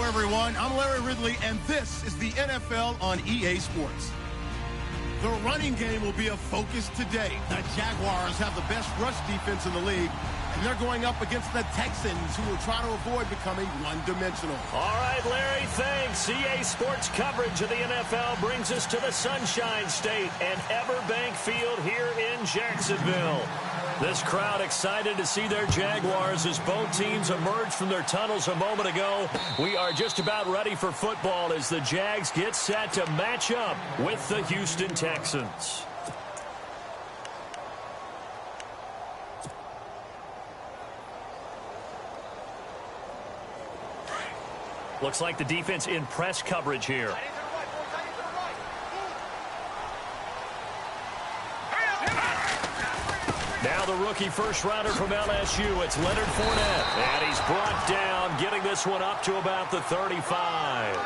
everyone. I'm Larry Ridley, and this is the NFL on EA Sports. The running game will be a focus today. The Jaguars have the best rush defense in the league, and they're going up against the Texans, who will try to avoid becoming one-dimensional. All right, Larry, thanks. EA Sports coverage of the NFL brings us to the Sunshine State and Everbank Field here in Jacksonville. This crowd excited to see their Jaguars as both teams emerged from their tunnels a moment ago. We are just about ready for football as the Jags get set to match up with the Houston Texans. Looks like the defense in press coverage here. Now the rookie first-rounder from LSU, it's Leonard Fournette. And he's brought down, getting this one up to about the 35.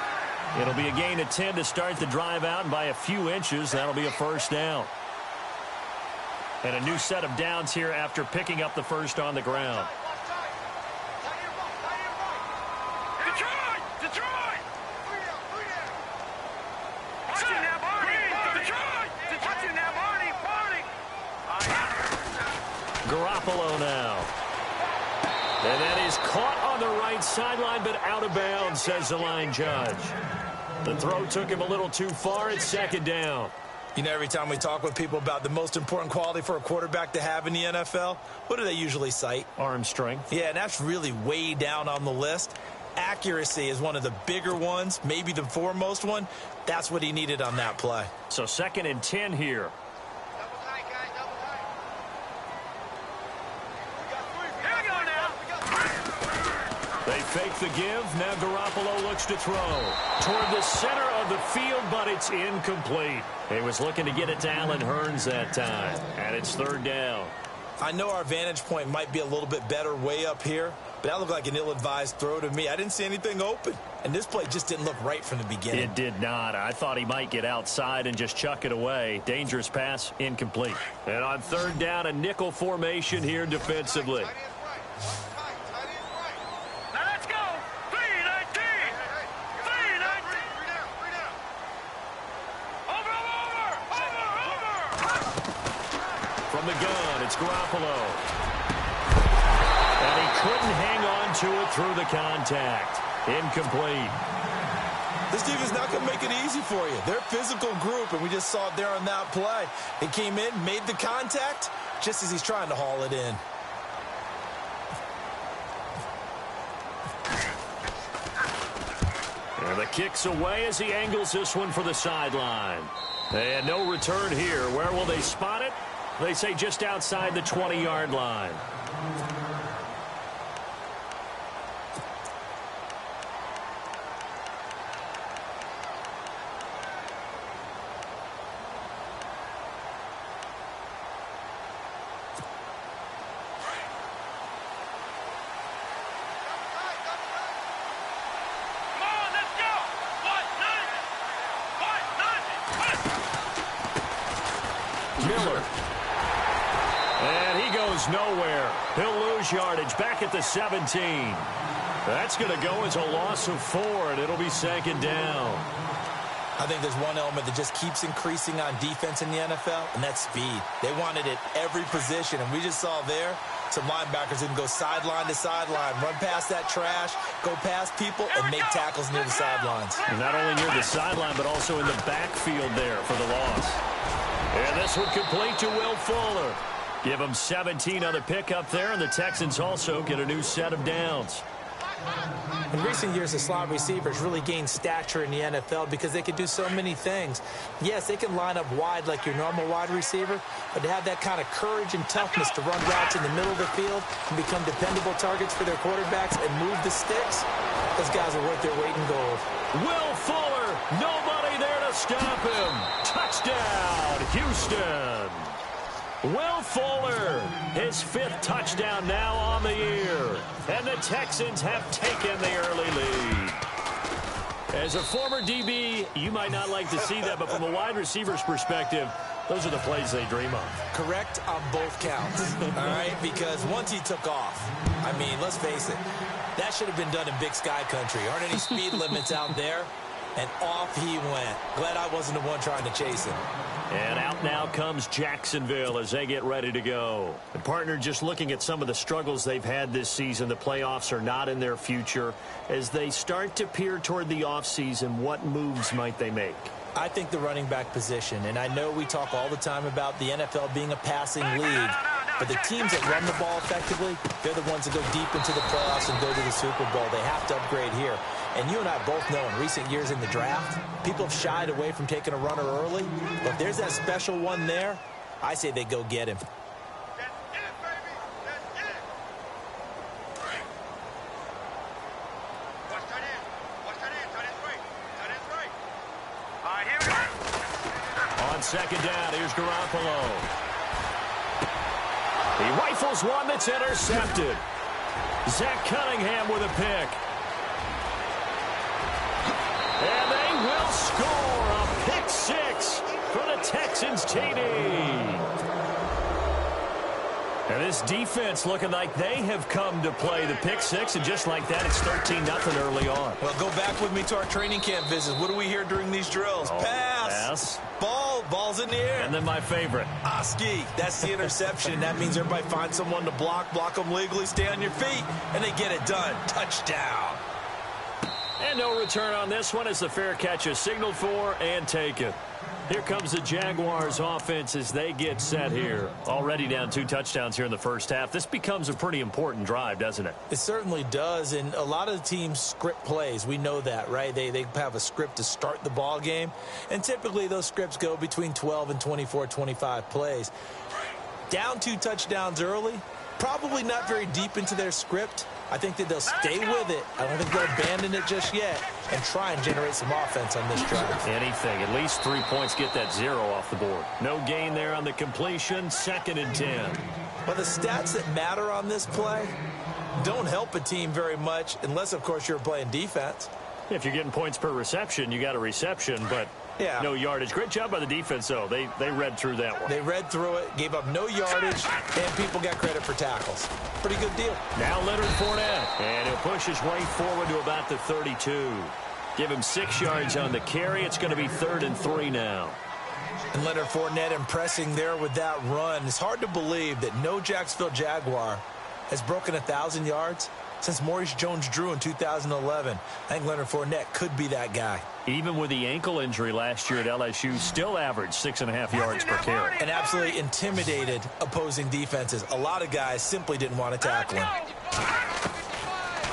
It'll be a gain of 10 to start the drive out, and by a few inches, that'll be a first down. And a new set of downs here after picking up the first on the ground. Garoppolo now. And that is caught on the right sideline, but out of bounds, says the line judge. The throw took him a little too far. It's second down. You know, every time we talk with people about the most important quality for a quarterback to have in the NFL, what do they usually cite? Arm strength. Yeah, and that's really way down on the list. Accuracy is one of the bigger ones, maybe the foremost one. That's what he needed on that play. So 2nd and 10 here. They fake the give. Now Garoppolo looks to throw toward the center of the field, but it's incomplete. He was looking to get it to Allen Hurns that time, and it's 3rd down. I know our vantage point might be a little bit better way up here, but that looked like an ill-advised throw to me. I didn't see anything open, and this play just didn't look right from the beginning. It did not. I thought he might get outside and just chuck it away. Dangerous pass, incomplete. And on 3rd down, a nickel formation here defensively. From the gun, it's Garoppolo. And he couldn't hang on to it through the contact. Incomplete. This defense not going to make it easy for you. They're a physical group, and we just saw it there on that play. He came in, made the contact, just as he's trying to haul it in. And the kick's away as he angles this one for the sideline. And no return here. Where will they spot it? They say just outside the 20-yard line. Miller. And he goes nowhere. He'll lose yardage back at the 17. That's going to go as a loss of 4, and it'll be 2nd down. I think there's one element that just keeps increasing on defense in the NFL, and that's speed. They want it at every position, and we just saw there some linebackers who can go sideline to sideline, run past that trash, go past people, and make tackles near the sidelines. And not only near the sideline, but also in the backfield there for the loss. And this one complete to Will Fuller. Give him 17 on the pickup there, and the Texans also get a new set of downs. In recent years, the slot receivers really gained stature in the NFL because they can do so many things. Yes, they can line up wide like your normal wide receiver, but to have that kind of courage and toughness to run routes in the middle of the field and become dependable targets for their quarterbacks and move the sticks, those guys are worth their weight in gold. Will Fuller, nobody there to stop him. Touchdown, Houston. Will Fuller, his 5th touchdown now on the year. And the Texans have taken the early lead. As a former DB, you might not like to see that, but from a wide receiver's perspective, Those are the plays they dream of. Correct on both counts, all right? Because once he took off, I mean, let's face it, that should have been done in Big Sky country. Aren't any speed limits out there? And off he went. Glad I wasn't the one trying to chase him. And out now comes Jacksonville as they get ready to go. And partner, just looking at some of the struggles they've had this season, the playoffs are not in their future. As they start to peer toward the offseason, what moves might they make? I think the running back position, and I know we talk all the time about the NFL being a passing league, but the teams that run the ball effectively, they're the ones that go deep into the playoffs and go to the Super Bowl. They have to upgrade here. And you and I both know in recent years in the draft, people have shied away from taking a runner early. But if there's that special one there, I say they go get him. On second down, here's Garoppolo. He rifles one that's intercepted. Zach Cunningham with a pick. And they will score a pick six for the Texans TD. And this defense looking like they have come to play the pick six, and just like that, it's 13-0 early on. Well, go back with me to our training camp visits. What do we hear during these drills? Pass. Ball's in the air. And then my favorite. Oski, that's the interception. That means everybody finds someone to block them legally, stay on your feet, and they get it done. Touchdown. And no return on this one as the fair catch is signaled for and taken. Here comes the Jaguars offense as they get set here. Already down 2 touchdowns here in the first half. This becomes a pretty important drive, doesn't it? It certainly does, and a lot of the teams script plays. We know that, right? They have a script to start the ball game, and typically those scripts go between 12 and 24, 25 plays. Down 2 touchdowns early, probably not very deep into their script. I think that they'll stay with it. I don't think they'll abandon it just yet and try and generate some offense on this drive. Anything. At least 3 points, get that 0 off the board. No gain there on the completion. 2nd and 10. But the stats that matter on this play don't help a team very much unless, of course, you're playing defense. If you're getting points per reception, you got a reception, but no yardage. Great job by the defense, though. They read through that one. They read through it, gave up no yardage, and people got credit for tackles. Pretty good deal. Now Leonard Fournette, and he'll push his way forward to about the 32. Give him 6 yards on the carry. It's going to be 3rd and 3 now. And Leonard Fournette impressing there with that run. It's hard to believe that no Jacksonville Jaguar has broken 1,000 yards since Maurice Jones-Drew in 2011. I think Leonard Fournette could be that guy. Even with the ankle injury last year at LSU, still averaged 6.5 yards per carry. And absolutely intimidated opposing defenses. A lot of guys simply didn't want to tackle him.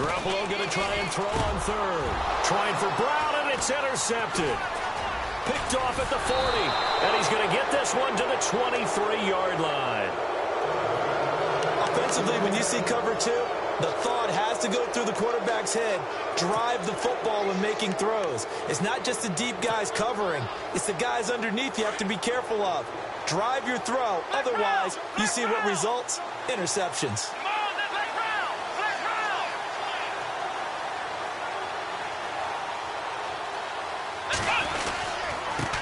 Garoppolo going to try and throw on 3rd. Trying for Brown, and it's intercepted. Picked off at the 40. And he's going to get this one to the 23-yard line. Offensively, when you see cover 2, the thought has to go through the quarterback's head. Drive the football when making throws. It's not just the deep guys covering. It's the guys underneath you have to be careful of. Drive your throw. Otherwise, you see what results? Interceptions.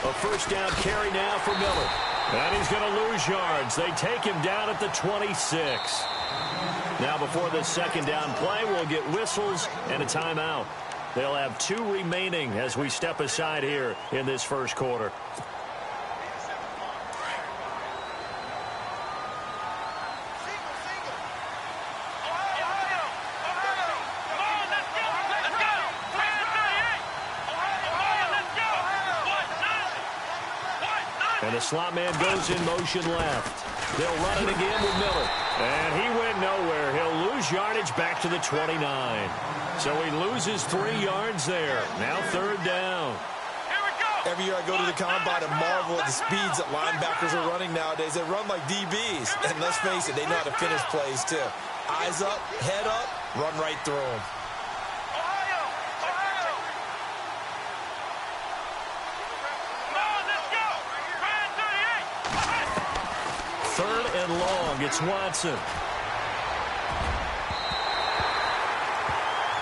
A first down carry now for Miller. And he's going to lose yards. They take him down at the 26. Now before the 2nd down play, we'll get whistles and a timeout. They'll have 2 remaining as we step aside here in this first quarter. And the slot man goes in motion left. They'll run it again with Miller. And he went nowhere. He'll lose yardage back to the 29. So he loses 3 yards there. Now 3rd down. Every year I go to the combine and marvel at the speeds that linebackers are running nowadays. They run like DBs. And let's face it, they know how to finish plays too. Eyes up, head up, run right through them. 3rd and long. It's Watson.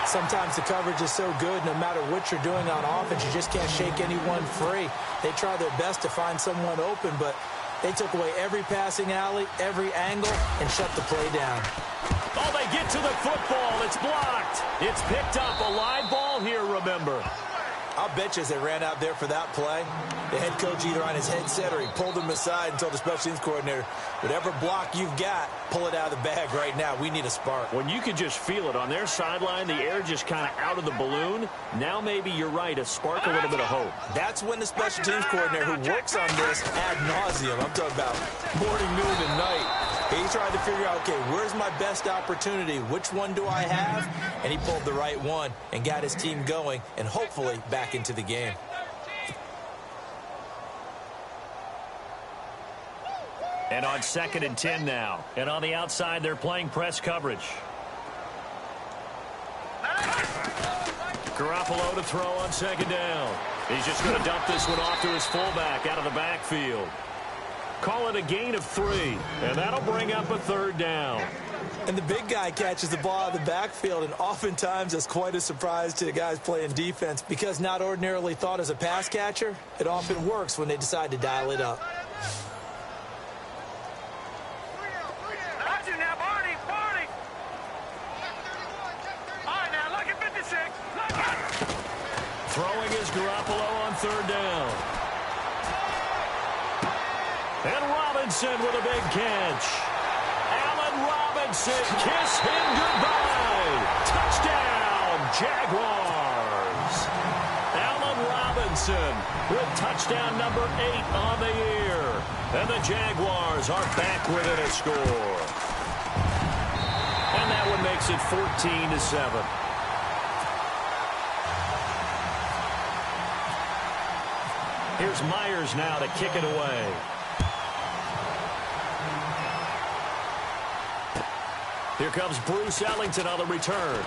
Sometimes the coverage is so good, no matter what you're doing on offense, you just can't shake anyone free. They try their best to find someone open, but They took away every passing alley, every angle, and shut the play down. Oh, they get to the football. It's blocked. It's picked up. A live ball here, remember. I'll bet you as they ran out there for that play, the head coach either on his headset or he pulled him aside and told the special teams coordinator, whatever block you've got, pull it out of the bag right now. We need a spark. When you could just feel it on their sideline, the air just kind of out of the balloon. Now maybe you're right, a spark, a little bit of hope. That's when the special teams coordinator who works on this ad nauseum, I'm talking about morning, noon, and night, he tried to figure out, okay, where's my best opportunity? Which one do I have? And he pulled the right one and got his team going and hopefully back into the game. And on 2nd and 10 now. And on the outside, they're playing press coverage. Garoppolo to throw on 2nd down. He's just going to dump this one off to his fullback out of the backfield. Call it a gain of 3, and that'll bring up a 3rd down. And the big guy catches the ball out of the backfield, and oftentimes it's quite a surprise to the guys playing defense because not ordinarily thought as a pass catcher, it often works when they decide to dial it up. Throwing is Garoppolo on 3rd down. And Robinson with a big catch. Allen Robinson, kiss him goodbye. Touchdown, Jaguars. Allen Robinson with touchdown number 8 on the year. And the Jaguars are back within a score. And that one makes it 14-7. Here's Myers now to kick it away. Here comes Bruce Ellington on the return.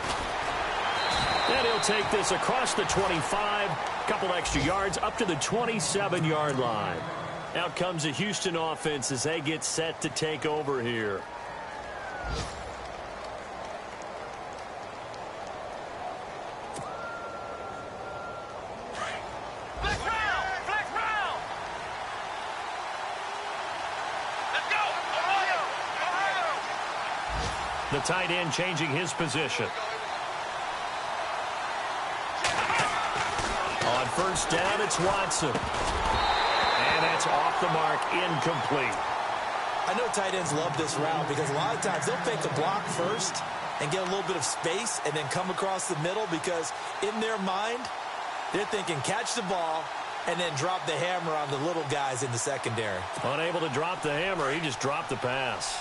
And he'll take this across the 25, couple extra yards up to the 27-yard line. Out comes the Houston offense as they get set to take over here. The tight end changing his position. On 1st down, it's Watson. And that's off the mark, incomplete. I know tight ends love this route because a lot of times they'll fake a block first and get a little bit of space and then come across the middle because in their mind, they're thinking catch the ball and then drop the hammer on the little guys in the secondary. Unable to drop the hammer, he just dropped the pass.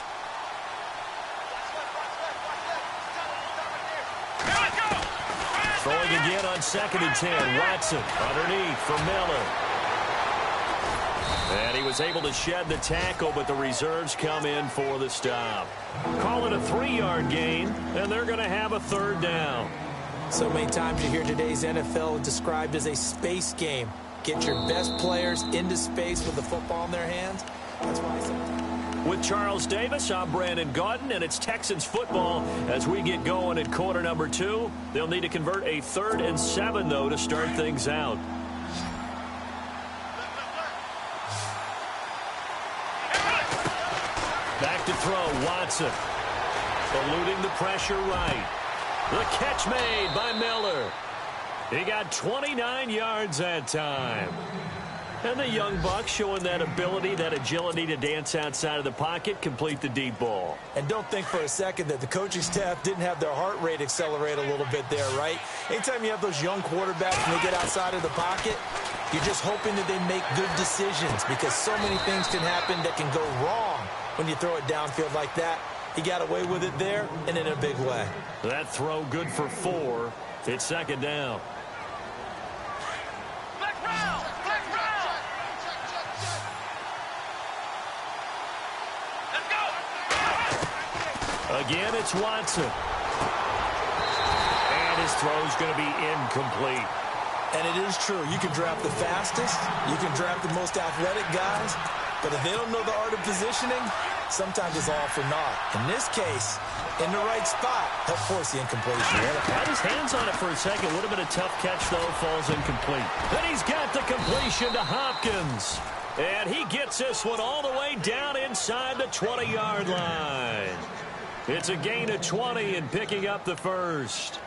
Throwing again on 2nd and 10. Watson underneath for Miller. And he was able to shed the tackle, but the reserves come in for the stop. Call it a 3-yard gain, and they're going to have a 3rd down. So many times you hear today's NFL described as a space game. Get your best players into space with the football in their hands. That's why I said. With Charles Davis, I'm Brandon Gaudin, and it's Texans football as we get going at quarter number 2. They'll need to convert a 3rd and 7, though, to start things out. Back to throw, Watson. Eluding the pressure right. The catch made by Miller. He got 29 yards that time. And the young buck showing that ability, that agility to dance outside of the pocket, complete the deep ball. And don't think for a second that the coaching staff didn't have their heart rate accelerate a little bit there, right? Anytime you have those young quarterbacks and they get outside of the pocket, you're just hoping that they make good decisions because so many things can happen that can go wrong when you throw it downfield like that. He got away with it there and in a big way. That throw good for 4. It's 2nd down. Again, it's Watson. And his throw's going to be incomplete. And it is true. You can draft the fastest. You can draft the most athletic guys. But if they don't know the art of positioning, sometimes it's all for naught. In this case, in the right spot, help force the incompletion. Had his hands on it for a second. Would have been a tough catch, though. Falls incomplete. Then he's got the completion to Hopkins. And he gets this one all the way down inside the 20-yard line. It's a gain of 20 and picking up the first.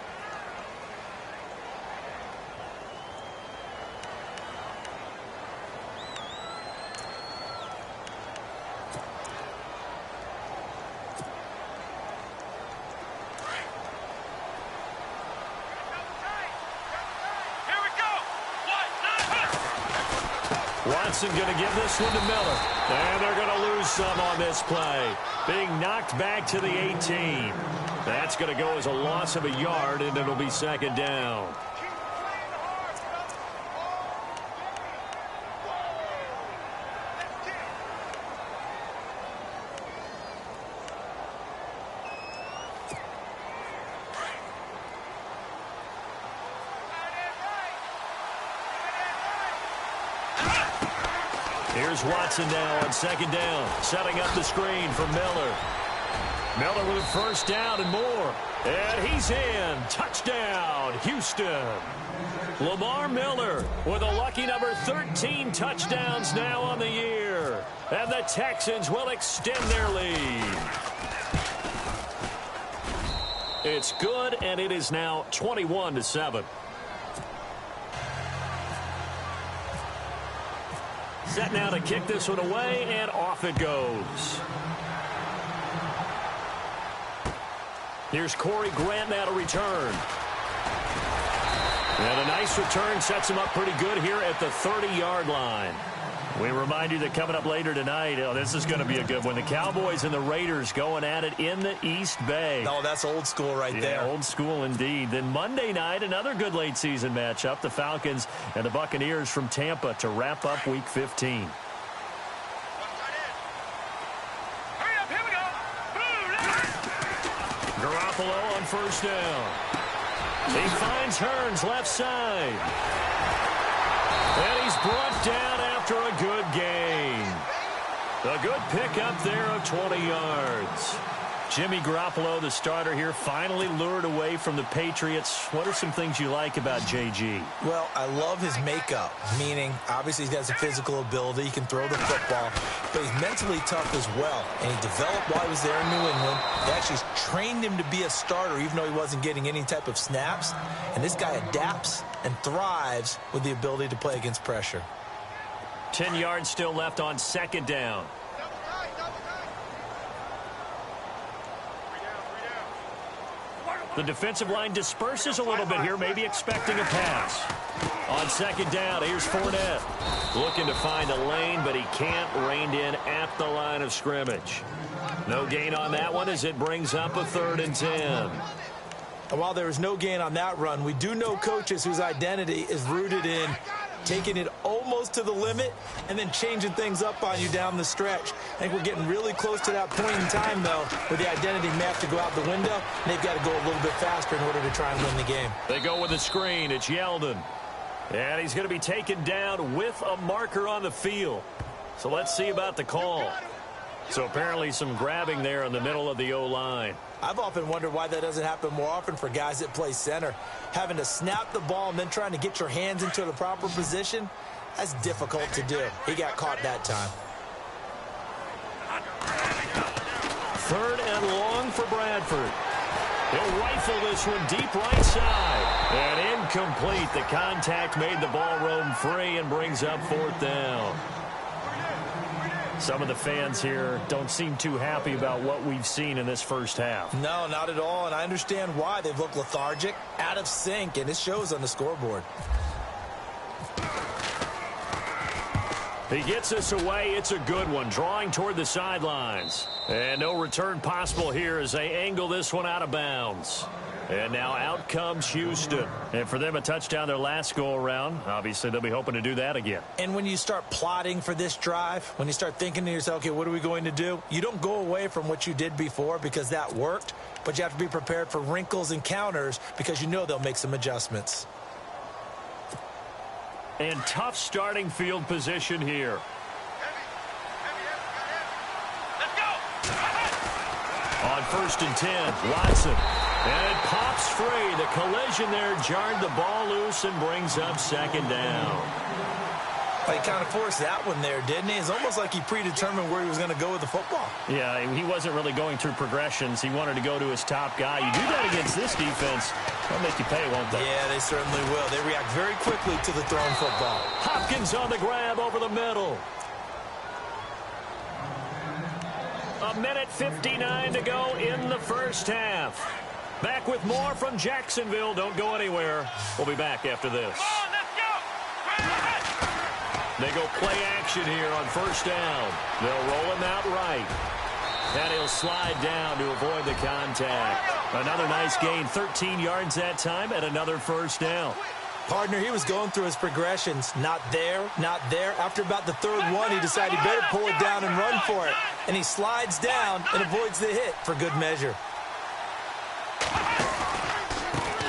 Watson going to give this one to Miller. And they're going to lose some on this play. Being knocked back to the 18. That's going to go as a loss of a yard, and it'll be second down. Here's Watson now on second down, setting up the screen for Miller. Miller with a first down and more. And he's in. Touchdown, Houston. Lamar Miller with a lucky number 13 touchdowns now on the year. And the Texans will extend their lead. It's good, and it is now 21-7. Set now to kick this one away, and off it goes. Here's Corey Grant now to return. And a nice return sets him up pretty good here at the 30-yard line. We remind you that coming up later tonight, this is going to be a good one. The Cowboys and the Raiders going at it in the East Bay. Oh, that's old school right there. Old school indeed. Then Monday night, another good late season matchup. The Falcons and the Buccaneers from Tampa to wrap up Week 15. Garoppolo on first down. He finds Hearns left side. And he's brought down after a good gain. A good pickup there of 20 yards. Jimmy Garoppolo, the starter here, finally lured away from the Patriots. What are some things you like about JG? Well, I love his makeup, meaning obviously he has a physical ability. He can throw the football, but he's mentally tough as well. And he developed while he was there in New England. They actually trained him to be a starter, even though he wasn't getting any type of snaps. And this guy adapts and thrives with the ability to play against pressure. 10 yards still left on second down. The defensive line disperses a little bit here, maybe expecting a pass. On second down, here's Fournette. Looking to find a lane, but he can't. Reined in at the line of scrimmage. No gain on that one as it brings up a 3rd and 10. And while there is no gain on that run, we do know coaches whose identity is rooted in taking it almost to the limit and then changing things up on you down the stretch. I think we're getting really close to that point in time, though, where the identity may have to go out the window, and they've got to go a little bit faster in order to try and win the game. They go with the screen. It's Yeldon. And he's going to be taken down with a marker on the field. So let's see about the call. So apparently some grabbing there in the middle of the O-line. I've often wondered why that doesn't happen more often for guys that play center. Having to snap the ball and then trying to get your hands into the proper position, that's difficult to do. He got caught that time. 3rd and long for Bradford. He'll rifle this one deep right side. And incomplete. The contact made the ball roam free and brings up 4th down. Some of the fans here don't seem too happy about what we've seen in this first half. No, not at all, and I understand why. They've looked lethargic, out of sync, and it shows on the scoreboard. He gets this away. It's a good one, drawing toward the sidelines. And no return possible here as they angle this one out of bounds. And now out comes Houston. And for them, a touchdown their last go-around. Obviously, they'll be hoping to do that again. And when you start plotting for this drive, when you start thinking to yourself, okay, what are we going to do? You don't go away from what you did before because that worked, but you have to be prepared for wrinkles and counters because you know they'll make some adjustments. And tough starting field position here. On 1st and 10, Watson. And it pops free. The collision there jarred the ball loose and brings up 2nd down. He kind of forced that one there, didn't he? It's almost like he predetermined where he was going to go with the football. Yeah, he wasn't really going through progressions. He wanted to go to his top guy. You do that against this defense, they'll make you pay, won't they? Yeah, they certainly will. They react very quickly to the thrown football. Hopkins on the grab over the middle. 1:59 to go in the first half. Back with more from Jacksonville. Don't go anywhere. We'll be back after this. They go play action here on first down. They'll roll him out right. And he'll slide down to avoid the contact. Another nice gain, 13 yards that time, and another first down. Partner, he was going through his progressions. Not there, not there. After about the third one, he decided he better pull it down and run for it. And he slides down and avoids the hit for good measure.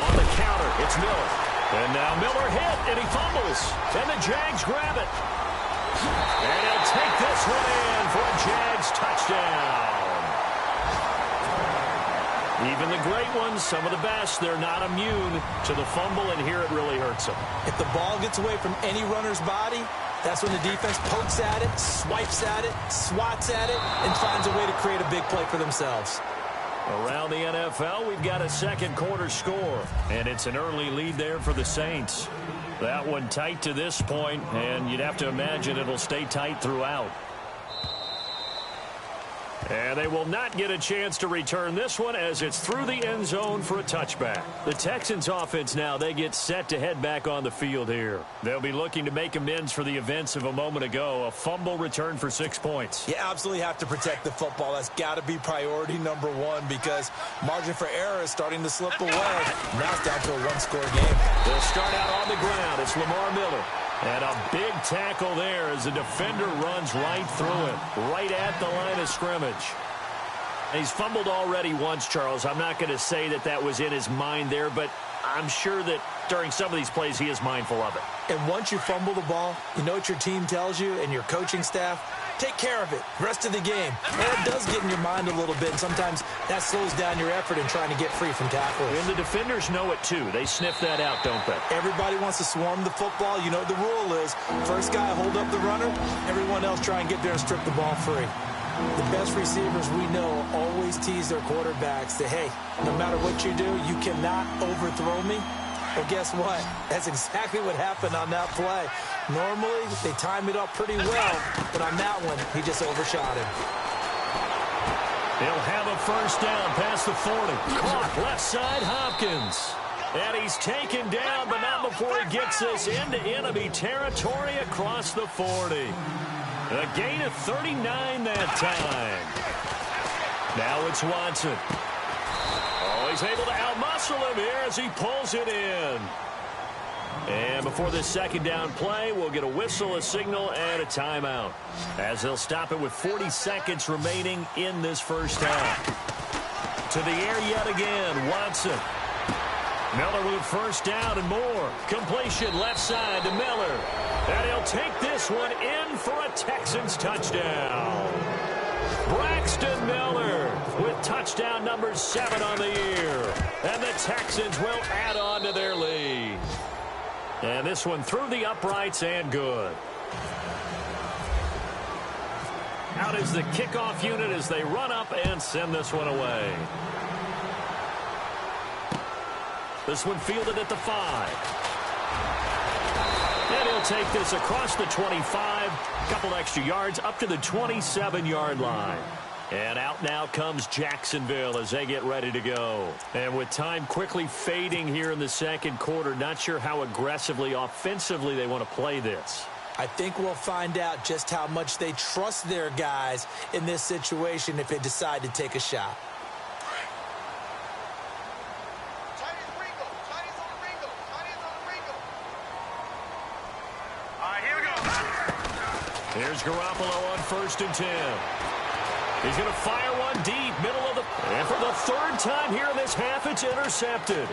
On the counter, it's Miller. And now Miller hit, and he fumbles. And the Jags grab it. And he'll take this one in for a Jags touchdown. Even the great ones, some of the best, they're not immune to the fumble, and here it really hurts them. If the ball gets away from any runner's body, that's when the defense pokes at it, swipes at it, swats at it, and finds a way to create a big play for themselves. Around the NFL, we've got a second quarter score, and it's an early lead there for the Saints. That one tight to this point, and you'd have to imagine it'll stay tight throughout. And they will not get a chance to return this one as it's through the end zone for a touchback. The Texans offense now, they get set to head back on the field here. They'll be looking to make amends for the events of a moment ago. A fumble return for 6 points. You absolutely have to protect the football. That's got to be priority number one because margin for error is starting to slip away. Now it's down to a one-score game. They'll start out on the ground. It's Lamar Miller. And a big tackle there as the defender runs right through it, right at the line of scrimmage. He's fumbled already once, Charles. I'm not going to say that that was in his mind there, but I'm sure that during some of these plays he is mindful of it. And once you fumble the ball, you know what your team tells you and your coaching staff? Take care of it. Rest of the game. And it does get in your mind a little bit, and sometimes that slows down your effort in trying to get free from tackles. And the defenders know it, too. They sniff that out, don't they? Everybody wants to swarm the football. You know what the rule is. First guy hold up the runner. Everyone else try and get there and strip the ball free. The best receivers we know always tease their quarterbacks that, hey, no matter what you do, you cannot overthrow me. Well, guess what? That's exactly what happened on that play. Normally, they time it up pretty well, but on that one, he just overshot him. They'll have a first down past the 40. Caught left side, Hopkins. And he's taken down, but not before he gets us into enemy territory across the 40. A gain of 39 that time. Now it's Watson. Oh, he's able to outmuscle him here as he pulls it in. And before this second down play, we'll get a whistle, a signal, and a timeout, as they'll stop it with 40 seconds remaining in this first half. To the air yet again, Watson. Miller with first down and more. Completion left side to Miller. And he'll take this one in for a Texans touchdown. Braxton Miller with touchdown number 7 on the year. And the Texans will add on to their lead. And this one through the uprights and good. Out is the kickoff unit as they run up and send this one away. This one fielded at the 5. And he'll take this across the 25. Couple extra yards up to the 27-yard line. And out now comes Jacksonville as they get ready to go. And with time quickly fading here in the second quarter, not sure how aggressively, offensively they want to play this. I think we'll find out just how much they trust their guys in this situation if they decide to take a shot. Here's Garoppolo on 1st and 10. He's going to fire one deep, middle of the... And for the third time here in this half, it's intercepted.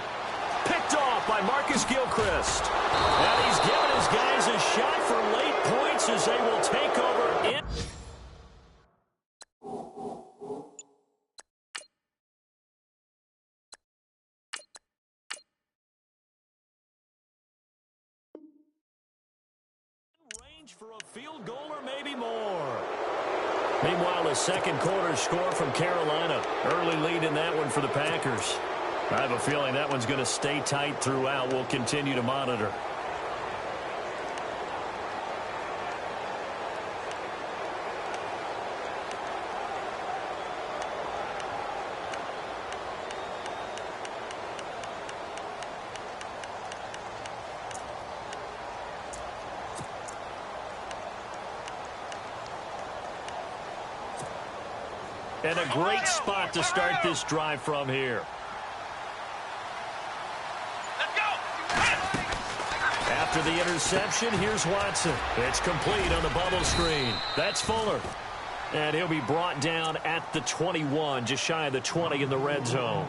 Picked off by Marcus Gilchrist. And he's given his guys a shot for late points as they will take over in... For a field goal or maybe more. Meanwhile, a second quarter score from Carolina. Early lead in that one for the Packers. I have a feeling that one's going to stay tight throughout. We'll continue to monitor. And a great spot to start this drive from here. After the interception, here's Watson. It's complete on the bubble screen. That's Fuller. And he'll be brought down at the 21, just shy of the 20 in the red zone.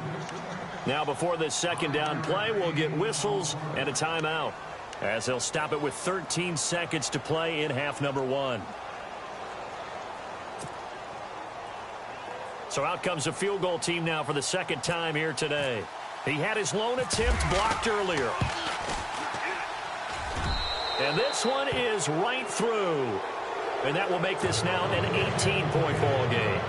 Now before this second down play, we'll get whistles and a timeout, as they'll stop it with 13 seconds to play in half number 1. So out comes the field goal team now for the second time here today. He had his lone attempt blocked earlier. And this one is right through. And that will make this now an 18-point ball game.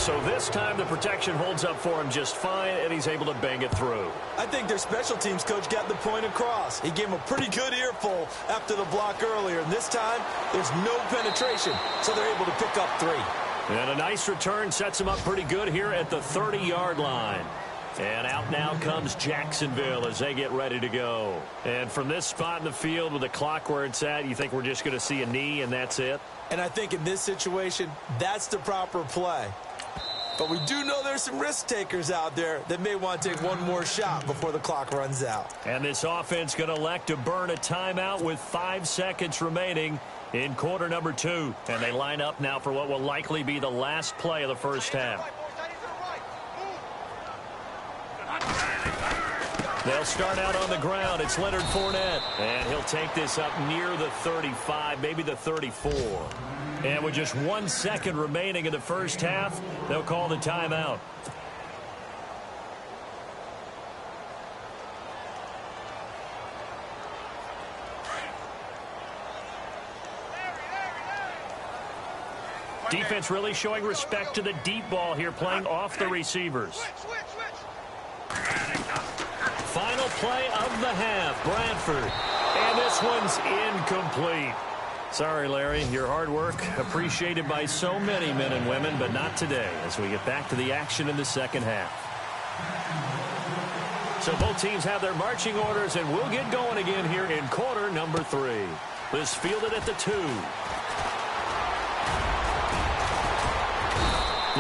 So this time the protection holds up for him just fine, and he's able to bang it through. I think their special teams coach got the point across. He gave him a pretty good earful after the block earlier. And this time, there's no penetration, so they're able to pick up 3. And a nice return sets him up pretty good here at the 30-yard line. And out now comes Jacksonville as they get ready to go. And from this spot in the field with the clock where it's at, you think we're just going to see a knee and that's it? And I think in this situation, that's the proper play. But we do know there's some risk takers out there that may want to take one more shot before the clock runs out. And this offense going to elect to burn a timeout with 5 seconds remaining in quarter number 2. And they line up now for what will likely be the last play of the first half. They'll start out on the ground. It's Leonard Fournette. And he'll take this up near the 35, maybe the 34. And with just 1 second remaining in the first half, they'll call the timeout. Defense really showing respect to the deep ball here, playing off the receivers. Final play of the half, Bradford. And this one's incomplete. Sorry, Larry, your hard work appreciated by so many men and women, but not today as we get back to the action in the second half. So both teams have their marching orders, and we'll get going again here in quarter number 3. This fielded at the 2.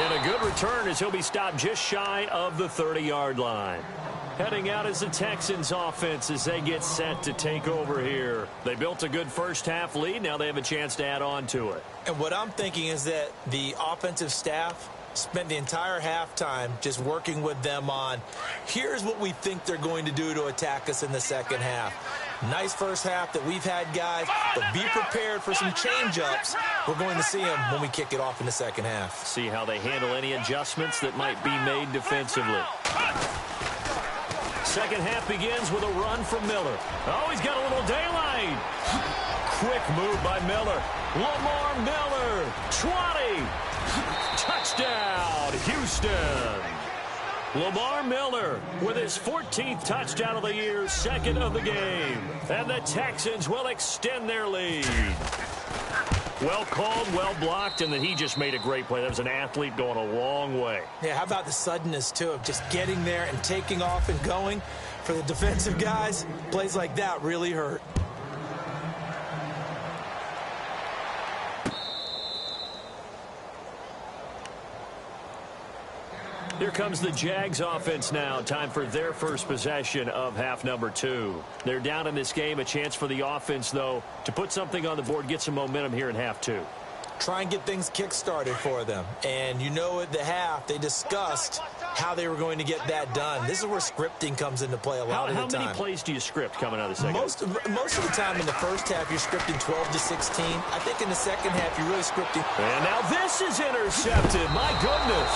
And a good return as he'll be stopped just shy of the 30-yard line. Heading out is the Texans offense as they get set to take over here. They built a good first half lead. Now they have a chance to add on to it. And what I'm thinking is that the offensive staff spent the entire halftime just working with them on, here's what we think they're going to do to attack us in the second half. Nice first half that we've had, guys, but be prepared for some change-ups. We're going to see them when we kick it off in the second half. See how they handle any adjustments that might be made defensively. Second half begins with a run from Miller. Oh, he's got a little daylight. Quick move by Miller. Lamar Miller, 20. Touchdown, Houston. Lamar Miller with his 14th touchdown of the year, second of the game. And the Texans will extend their lead. Well called, well blocked, and then he just made a great play. That was an athlete going a long way. Yeah, how about the suddenness, too, of just getting there and taking off and going? For the defensive guys, plays like that really hurt. Here comes the Jags offense now. Time for their first possession of half number 2. They're down in this game. A chance for the offense, though, to put something on the board, get some momentum here in half 2. Try and get things kick-started for them. And you know at the half, they discussed how they were going to get that done. This is where scripting comes into play a lot of the time. How many plays do you script coming out of the second? Most of the time in the first half, you're scripting 12 to 16. I think in the second half, you're really scripting. And now this is intercepted. My goodness.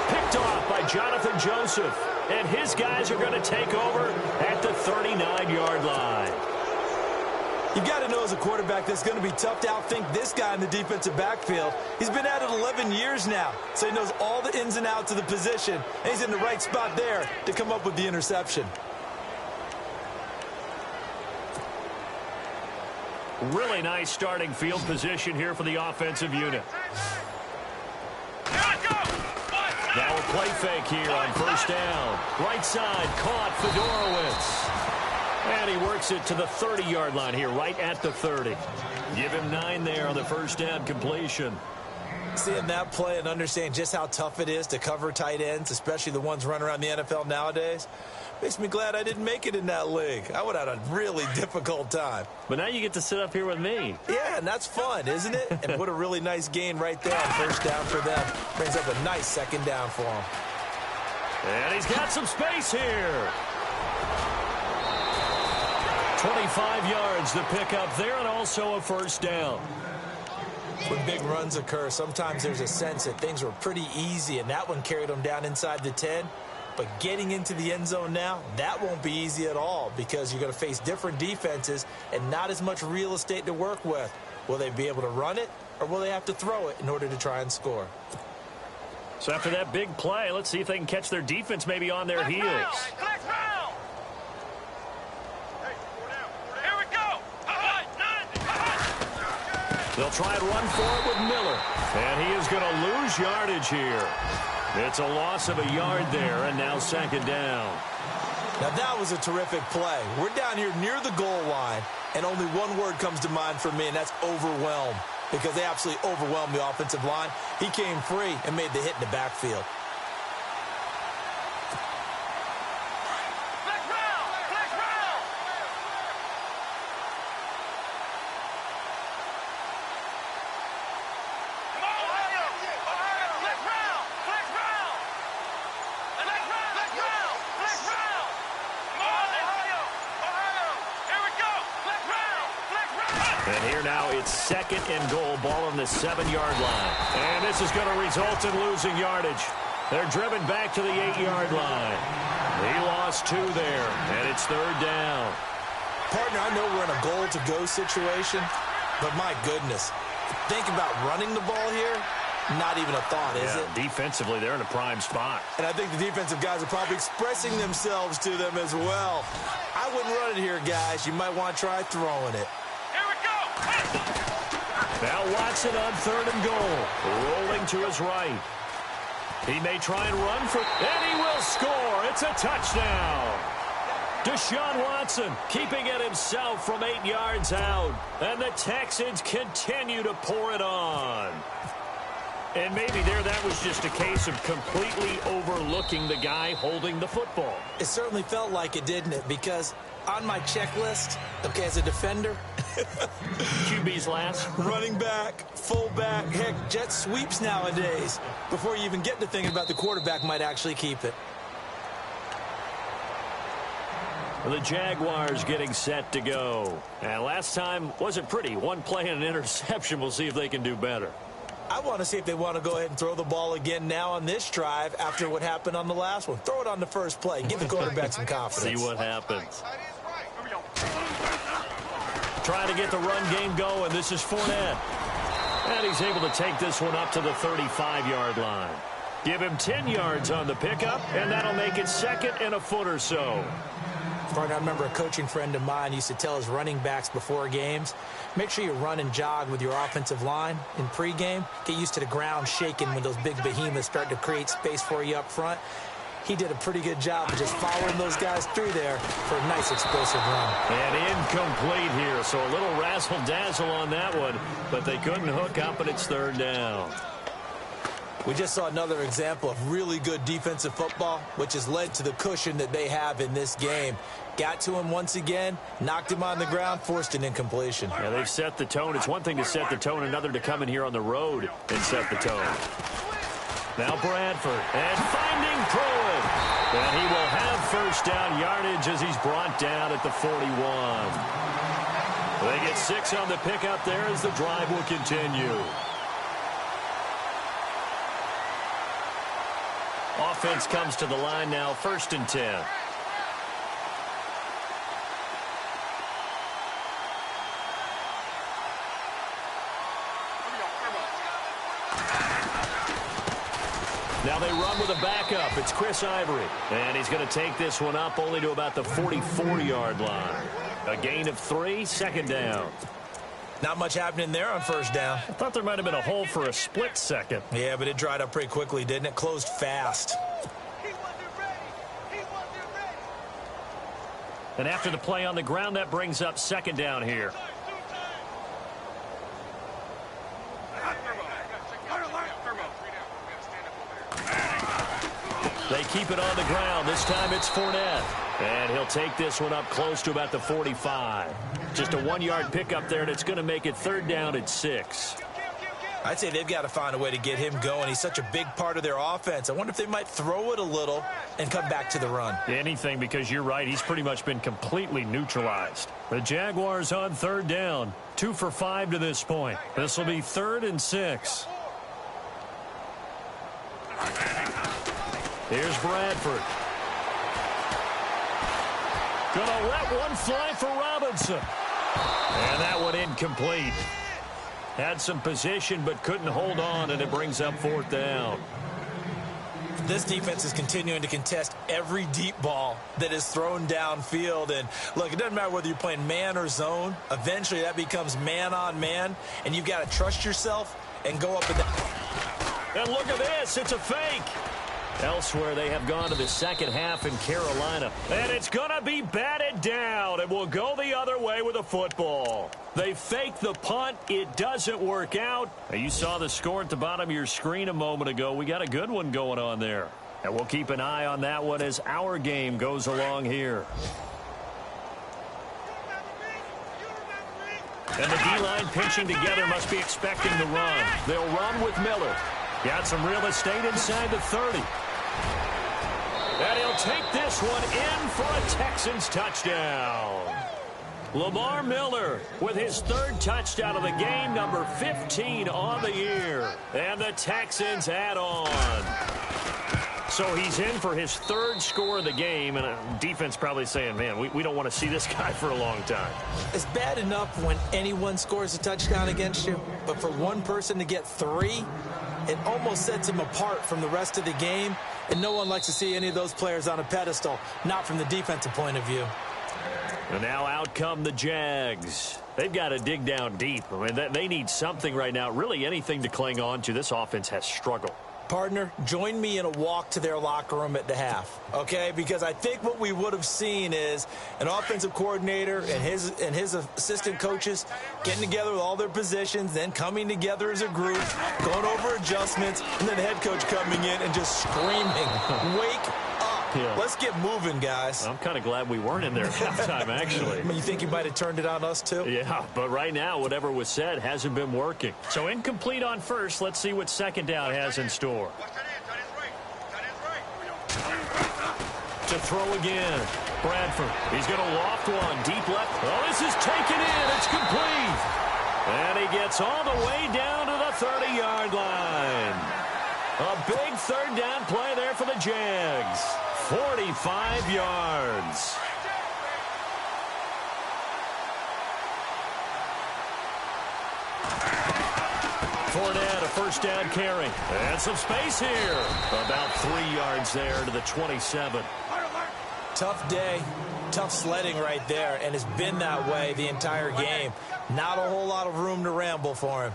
Picked off by Jonathan Joseph. And his guys are going to take over at the 39-yard line. You've got to know as a quarterback that's going to be tough to outthink this guy in the defensive backfield. He's been at it 11 years now, so he knows all the ins and outs of the position, and he's in the right spot there to come up with the interception. Really nice starting field position here for the offensive unit. Now a play fake here on first down. Right side caught Fedorowicz. And he works it to the 30-yard line here, right at the 30. Give him 9 there on the first down completion. Seeing that play and understanding just how tough it is to cover tight ends, especially the ones running around the NFL nowadays, makes me glad I didn't make it in that league. I would have had a really difficult time. But now you get to sit up here with me. Yeah, and that's fun, isn't it? And what a really nice gain right there on first down for them. Brings up a nice second down for him. And he's got some space here. 25 yards to pick up there, and also a first down. When big runs occur, sometimes there's a sense that things were pretty easy, and that one carried them down inside the 10. But getting into the end zone now, that won't be easy at all because you're going to face different defenses and not as much real estate to work with. Will they be able to run it, or will they have to throw it in order to try and score? So after that big play, let's see if they can catch their defense maybe on their heels. They'll try and run for it with Miller. And he is going to lose yardage here. It's a loss of a yard there, and now second down. Now that was a terrific play. We're down here near the goal line, and only one word comes to mind for me, and that's overwhelm. Because they absolutely overwhelmed the offensive line. He came free and made the hit in the backfield. And here now it's second and goal, ball on the 7-yard line. And this is going to result in losing yardage. They're driven back to the 8-yard line. He lost 2 there, and it's third down. Partner, I know we're in a goal-to-go situation, but my goodness, think about running the ball here. Not even a thought, is it? Defensively, they're in a prime spot. And I think the defensive guys are probably expressing themselves to them as well. I wouldn't run it here, guys. You might want to try throwing it. Now Watson on third and goal. Rolling to his right. He may try and run for... And he will score. It's a touchdown. Deshaun Watson keeping it himself from 8 yards out. And the Texans continue to pour it on. And maybe that was just a case of completely overlooking the guy holding the football. It certainly felt like it, didn't it? Because on my checklist, okay, as a defender... QB's last. Running back, fullback, heck, jet sweeps nowadays. Before you even get to thinking about the quarterback might actually keep it. The Jaguars getting set to go. And last time wasn't pretty. One play and an interception. We'll see if they can do better. I want to see if they want to go ahead and throw the ball again now on this drive after what happened on the last one. Throw it on the first play. Give the quarterback some confidence. See what happens. Trying to get the run game going. This is Fournette. And he's able to take this one up to the 35-yard line. Give him 10 yards on the pickup, and that'll make it second and a foot or so. Partner, I remember a coaching friend of mine used to tell his running backs before games, make sure you run and jog with your offensive line in pregame. Get used to the ground shaking when those big behemoths start to create space for you up front. He did a pretty good job of just following those guys through there for a nice explosive run. And incomplete here, so a little razzle-dazzle on that one, but they couldn't hook up, and it's third down. We just saw another example of really good defensive football, which has led to the cushion that they have in this game. Got to him once again, knocked him on the ground, forced an incompletion. Yeah, they've set the tone. It's one thing to set the tone, another to come in here on the road and set the tone. Now Bradford, and finding Pruitt. And he will have first down yardage as he's brought down at the 41. They get 6 on the pickup there as the drive will continue. Offense comes to the line now, 1st and 10. Now they run with a backup. It's Chris Ivory. And he's going to take this one up only to about the 44-yard line. A gain of 3, second down. Not much happening there on first down. I thought there might have been a hole for a split second. Yeah, but it dried up pretty quickly, didn't it? Closed fast. And after the play on the ground, that brings up second down here. They keep it on the ground. This time it's Fournette. And he'll take this one up close to about the 45. Just a 1-yard pickup there, and it's going to make it third down at 6. I'd say they've got to find a way to get him going. He's such a big part of their offense. I wonder if they might throw it a little and come back to the run. Anything, because you're right. He's pretty much been completely neutralized. The Jaguars on third down. 2 for 5 to this point. This will be 3rd and 6. Here's Bradford. Gonna let one fly for Robinson. And that one incomplete. Had some position but couldn't hold on, and it brings up 4th down. This defense is continuing to contest every deep ball that is thrown downfield. And look, it doesn't matter whether you're playing man or zone. Eventually that becomes man on man, and you've got to trust yourself and go up in that. And look at this. It's a fake. Elsewhere, they have gone to the second half in Carolina. And it's going to be batted down. It will go the other way with a football. They fake the punt. It doesn't work out. You saw the score at the bottom of your screen a moment ago. We got a good one going on there. And we'll keep an eye on that one as our game goes along here. And the D-line pinching together must be expecting the run. They'll run with Miller. Got some real estate inside the 30. And he'll take this one in for a Texans touchdown. Lamar Miller with his 3rd touchdown of the game, number 15 on the year. And the Texans add on. So he's in for his 3rd score of the game, and defense probably saying, man, we don't want to see this guy for a long time. It's bad enough when anyone scores a touchdown against you, but for one person to get 3, it almost sets him apart from the rest of the game, and no one likes to see any of those players on a pedestal, not from the defensive point of view. And now out come the Jags. They've got to dig down deep. I mean, they need something right now, really anything to cling on to. This offense has struggled. Partner, join me in a walk to their locker room at the half, okay? Because I think what we would have seen is an offensive coordinator and his assistant coaches getting together with all their positions, then coming together as a group, going over adjustments, and then the head coach coming in and just screaming, wake up. Yeah. Let's get moving, guys. I'm kind of glad we weren't in there at halftime, actually. You think you might have turned it on us, too? Yeah, but right now, whatever was said hasn't been working. So incomplete on first. Let's see what second down has in store. To throw again. Bradford. He's going to loft one. Deep left. Oh, this is taken in. It's complete. And he gets all the way down to the 30-yard line. A big 3rd down play there for the Jags. 45 yards. Fournette, a 1st down carry. And some space here. About 3 yards there to the 27. Tough day, tough sledding right there, and it's been that way the entire game. Not a whole lot of room to ramble for him.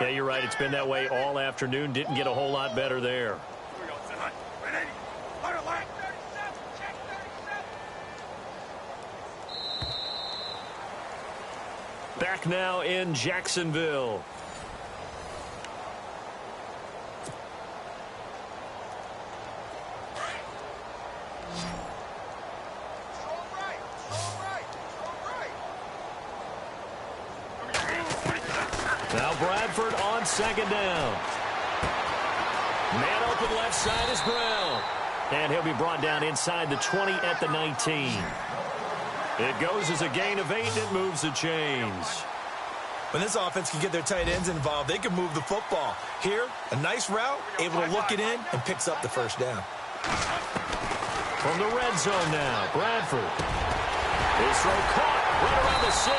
Yeah, you're right. It's been that way all afternoon. Didn't get a whole lot better there. Back now in Jacksonville. Now Bradford on second down. Man open left side is Brown. And he'll be brought down inside the 20 at the 19. It goes as a gain of 8, and it moves the chains. When this offense can get their tight ends involved, they can move the football. Here, a nice route, able to look it in, and picks up the 1st down. From the red zone now, Bradford. His throw caught right around the 6.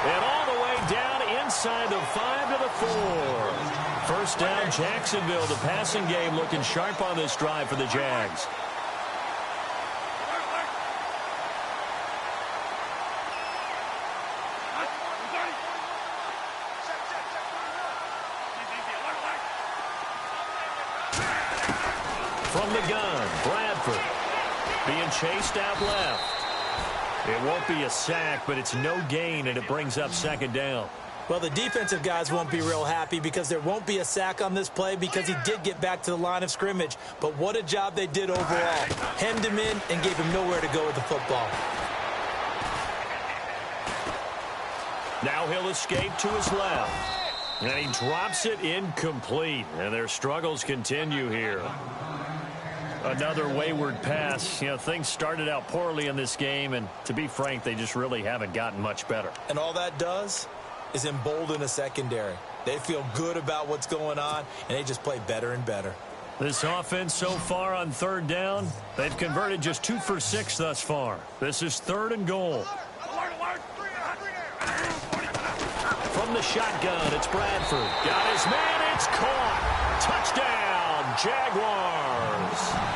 And all the way down inside the 5 to the 4. First down, Jacksonville. The passing game looking sharp on this drive for the Jags. From the gun, Bradford being chased out left. It won't be a sack, but it's no gain, and it brings up second down. Well, the defensive guys won't be real happy because there won't be a sack on this play because he did get back to the line of scrimmage. But what a job they did overall. Hemmed him in and gave him nowhere to go with the football. Now he'll escape to his left. And he drops it incomplete. And their struggles continue here. Another wayward pass. You know, things started out poorly in this game, and to be frank, they just really haven't gotten much better. And all that does is embolden a secondary. They feel good about what's going on, and they just play better and better. This offense so far on third down, they've converted just 2 for 6 thus far. This is 3rd and goal. From the shotgun, it's Bradford. Got his man, it's caught. Touchdown, Jaguars.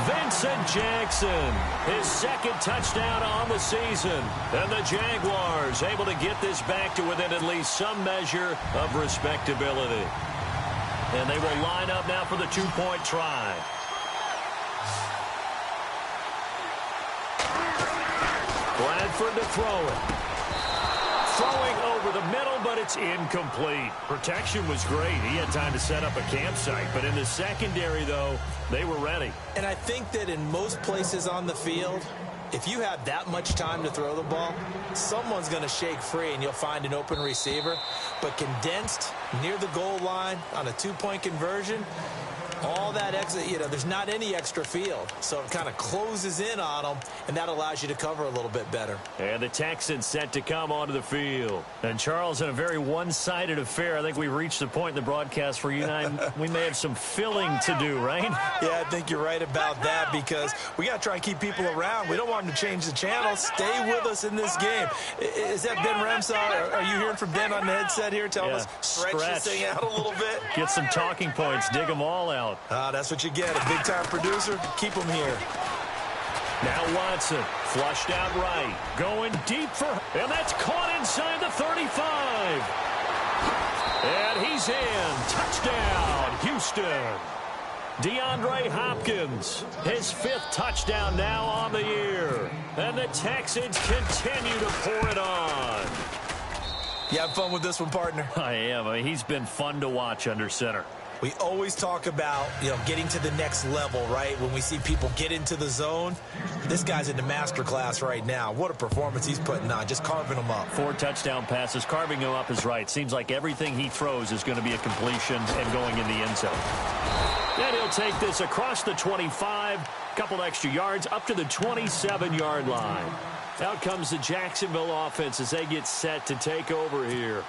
Vincent Jackson, his 2nd touchdown on the season. And the Jaguars able to get this back to within at least some measure of respectability. And they will line up now for the 2-point try. Bradford to throw it. Throwing over the middle, but it's incomplete. Protection was great. He had time to set up a campsite. But in the secondary, though, they were ready. And I think that in most places on the field, if you have that much time to throw the ball, someone's going to shake free and you'll find an open receiver. But condensed near the goal line on a 2-point conversion, all that extra, you know, there's not any extra field. So it kind of closes in on them, and that allows you to cover a little bit better. And the Texans set to come onto the field. And Charles, in a very one-sided affair, I think we reached the point in the broadcast where you and I, we may have some filling to do, right? Yeah, I think you're right about that because we got to try and keep people around. We don't want them to change the channel. Stay with us in this game. Is that Ben Ramsar? Are you hearing from Ben on the headset here? Tell us, stretch this thing out a little bit. Get some talking points. Dig them all out. That's what you get. A big-time producer. Keep them here. Now Watson, flushed out right. Going deep for, and that's caught inside the 35. And he's in. Touchdown, Houston. DeAndre Hopkins, his 5th touchdown now on the year. And the Texans continue to pour it on. You having fun with this one, partner? I am. I mean, he's been fun to watch under center. We always talk about, getting to the next level, right? When we see people get into the zone, this guy's in the master class right now. What a performance he's putting on, just carving them up. 4 touchdown passes, carving them up is right. Seems like everything he throws is going to be a completion and going in the end zone. And he'll take this across the 25, couple extra yards, up to the 27-yard line. Out comes the Jacksonville offense as they get set to take over here.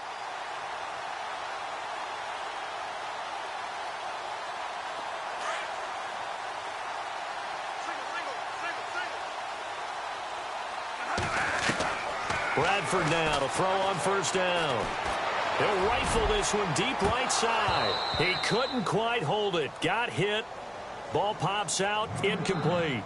Bradford now to throw on first down. He'll rifle this one deep right side. He couldn't quite hold it. Got hit. Ball pops out. Incomplete.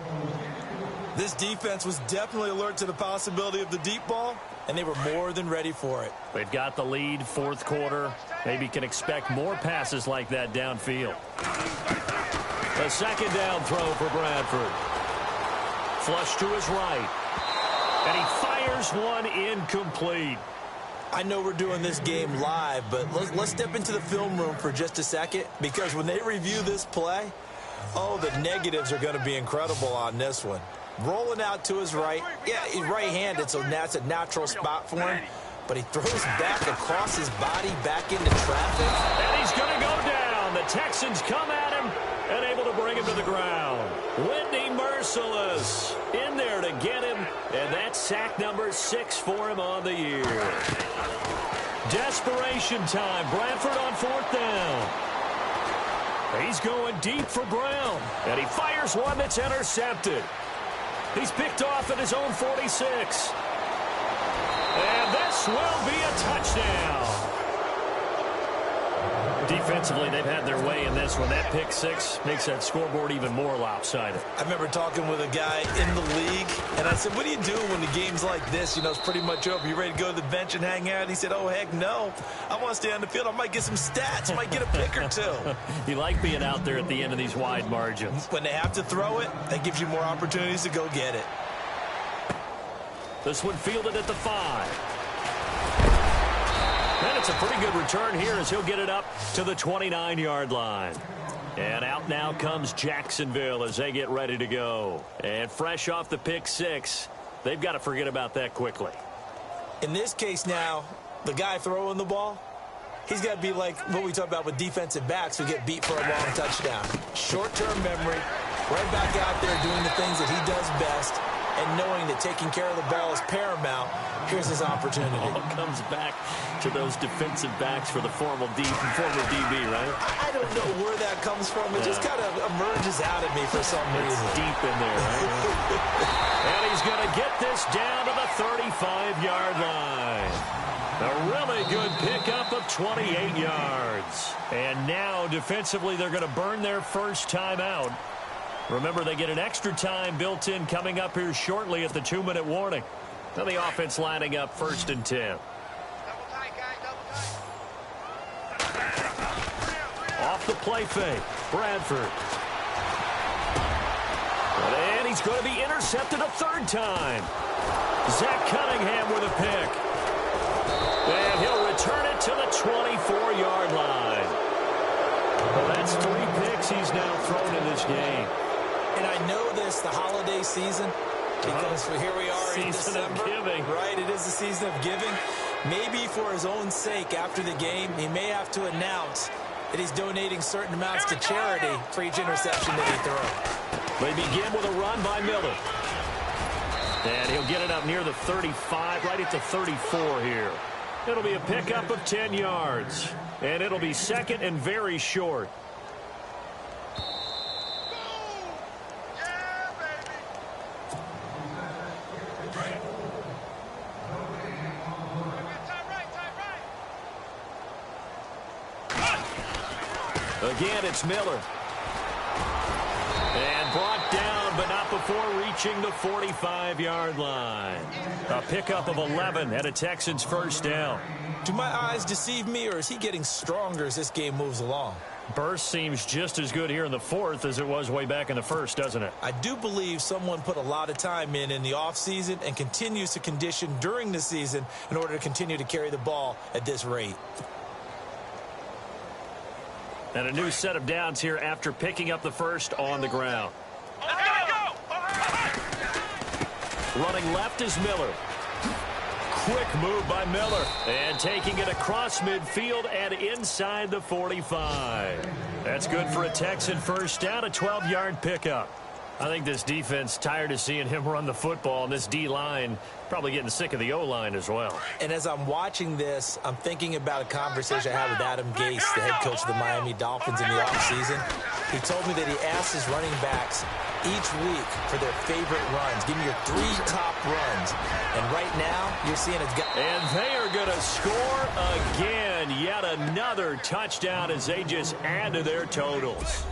This defense was definitely alert to the possibility of the deep ball, and they were more than ready for it. They've got the lead, 4th quarter. Maybe can expect more passes like that downfield. A 2nd down throw for Bradford. Flush to his right. And he fires one incomplete. I know we're doing this game live, but let's step into the film room for just a second, because when they review this play, the negatives are going to be incredible on this one. Rolling out to his right. Yeah, he's right-handed, so that's a natural spot for him. But he throws back across his body, back into traffic. And he's going to go down. The Texans come at him and able to bring him to the ground. Whitney Merciless in there to get him. And that's sack number 6 for him on the year. Desperation time. Bradford on 4th down. He's going deep for Brown. And he fires one that's intercepted. He's picked off at his own 46. And this will be a touchdown. Defensively, they've had their way in this one. That pick six makes that scoreboard even more lopsided. I remember talking with a guy in the league, and I said, what do you do when the game's like this? You know, it's pretty much over. You ready to go to the bench and hang out? He said, oh, heck no. I want to stay on the field. I might get some stats. I might get a pick or two. You like being out there at the end of these wide margins. When they have to throw it, that gives you more opportunities to go get it. This one fielded at the 5. And it's a pretty good return here as he'll get it up to the 29-yard line. And out now comes Jacksonville as they get ready to go. And fresh off the pick six, they've got to forget about that quickly. In this case now, the guy throwing the ball, he's got to be like what we talk about with defensive backs who get beat for a long touchdown. Short-term memory, right back out there doing the things that he does best, and knowing that taking care of the ball is paramount. Here's his opportunity. All comes back to those defensive backs for the former DB, right? I don't know where that comes from. It just kind of emerges out of me for some reason. It's deep in there, right? And he's going to get this down to the 35-yard line. A really good pickup of 28 yards. And now, defensively, they're going to burn their first time out. Remember, they get an extra time built in coming up here shortly at the 2-minute warning. Now the offense lining up 1st and 10. Double tight, guys, double tight. Off the play fake, Bradford. And he's going to be intercepted a 3rd time. Zach Cunningham with a pick. And he'll return it to the 24-yard line. Well, that's 3 picks he's now thrown in this game. And I know this, the holiday season, because here we are in December. Season of giving. Right, it is the season of giving. Maybe for his own sake, after the game, he may have to announce that he's donating certain amounts to charity for each interception that he throws. They begin with a run by Miller. And he'll get it up near the 35, right at the 34 here. It'll be a pickup of 10 yards. And it'll be 2nd and very short. Again, it's Miller. And brought down, but not before reaching the 45-yard line. A pickup of 11 and a Texans first down. Do my eyes deceive me, or is he getting stronger as this game moves along? Burst seems just as good here in the 4th as it was way back in the 1st, doesn't it? I do believe someone put a lot of time in the offseason and continues to condition during the season in order to continue to carry the ball at this rate. And a new set of downs here after picking up the first on the ground. Running left is Miller. Quick move by Miller. And taking it across midfield and inside the 45. That's good for a Texan first down, a 12-yard pickup. I think this defense tired of seeing him run the football, and this D-line probably getting sick of the O-line as well. And as I'm watching this, I'm thinking about a conversation I had with Adam Gase, the head coach of the Miami Dolphins in the offseason. He told me that he asked his running backs each week for their favorite runs. Give me your 3 top runs. And right now, you're seeing it's got... And they are going to score again. Yet another touchdown as they just add to their totals.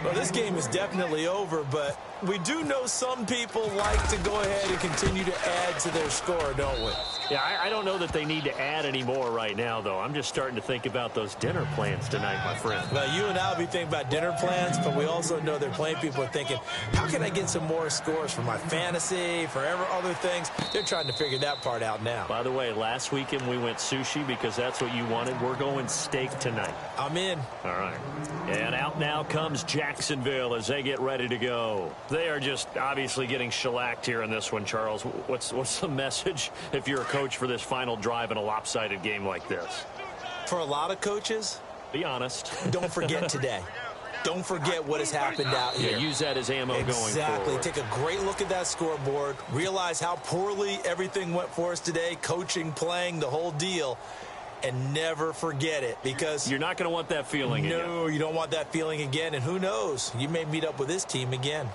Well, this game is definitely over, but we do know some people like to go ahead and continue to add to their score, don't we? Yeah, I don't know that they need to add any more right now, though. I'm just starting to think about those dinner plans tonight, my friend. Well, you and I will be thinking about dinner plans, but we also know there are plenty of people are thinking, how can I get some more scores for my fantasy, for other things? They're trying to figure that part out now. By the way, last weekend we went sushi because that's what you wanted. We're going steak tonight. I'm in. All right. And out now comes Jacksonville as they get ready to go. They are just obviously getting shellacked here in this one, Charles. What's the message if you're a coach for this final drive in a lopsided game like this? For a lot of coaches, be honest. Don't forget today. Don't forget what has happened out here. Yeah, use that as ammo going forward. Exactly. Take a great look at that scoreboard. Realize how poorly everything went for us today. Coaching, playing, the whole deal. And never forget it, because you're not going to want that feeling again. No, you don't want that feeling again. And who knows? You may meet up with this team again.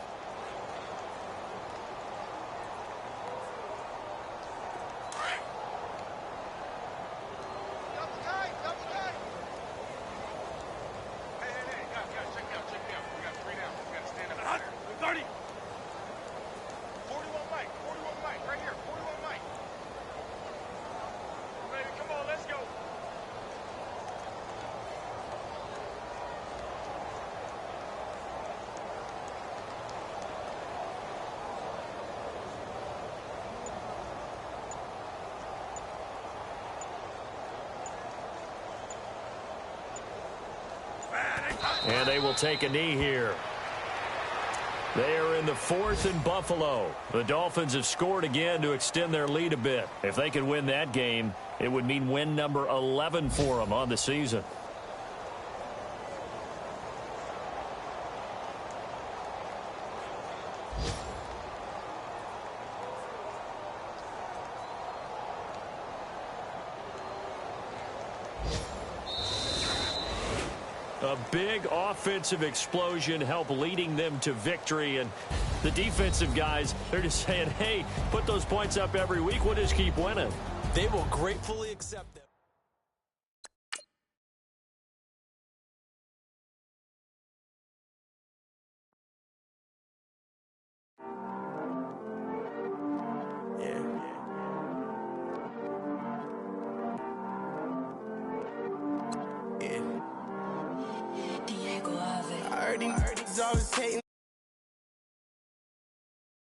And they will take a knee here. They are in the 4th and Buffalo. The Dolphins have scored again to extend their lead a bit. If they could win that game, it would mean win number 11 for them on the season. A big offensive explosion helped leading them to victory. And the defensive guys, they're just saying, hey, put those points up every week. We'll just keep winning. They will gratefully accept them. I heard these always hating.